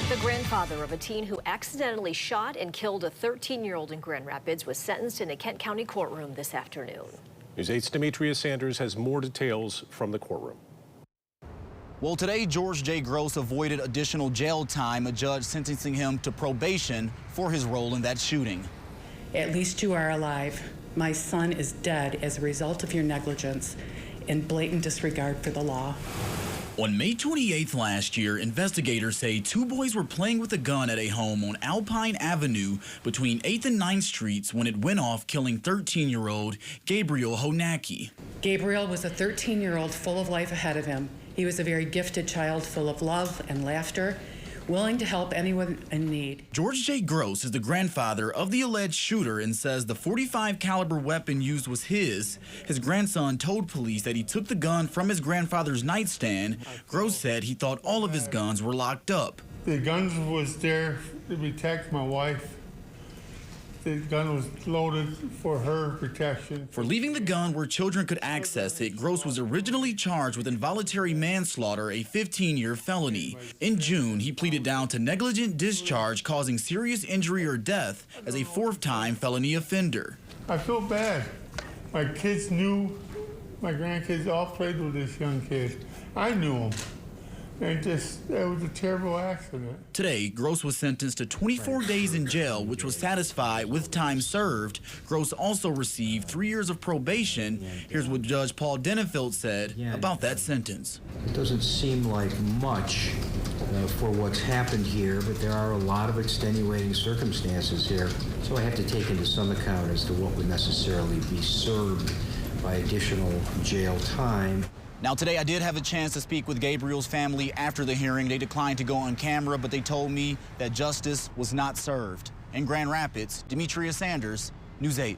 The grandfather of a teen who accidentally shot and killed a 13-year-old in Grand Rapids was sentenced in a Kent County courtroom this afternoon. News 8's Demetria Sanders has more details from the courtroom. Well, today, George J. Gross avoided additional jail time, a judge sentencing him to probation for his role in that shooting. At least you are alive. My son is dead as a result of your negligence and blatant disregard for the law. On May 28th last year, investigators say two boys were playing with a gun at a home on Alpine Avenue between 8th and 9th Streets when it went off, killing 13-year-old Gabriel Honacki. Gabriel was a 13-year-old full of life ahead of him. He was a very gifted child full of love and laughter, willing to help anyone in need. George J. Gross is the grandfather of the alleged shooter and says the .45 caliber weapon used was his. His grandson told police that he took the gun from his grandfather's nightstand. Gross said he thought all of his guns were locked up. The guns was there to protect my wife. The gun was loaded for her protection. For leaving the gun where children could access it, Gross was originally charged with involuntary manslaughter, a 15-year felony. In June, he pleaded down to negligent discharge causing serious injury or death as a fourth-time felony offender. I feel bad. My kids knew, my grandkids all played with this young kid. I knew him. And it was a terrible accident. Today, Gross was sentenced to 24 days in jail, which was satisfied with time served. Gross also received 3 years of probation. Here's what Judge Paul Denenfeld said about that sentence. It doesn't seem like much for what's happened here, but there are a lot of extenuating circumstances here. So I have to take into some account as to what would necessarily be served by additional jail time. Now, today I did have a chance to speak with Gabriel's family after the hearing. They declined to go on camera, but they told me that justice was not served. In Grand Rapids, Demetria Sanders, News 8.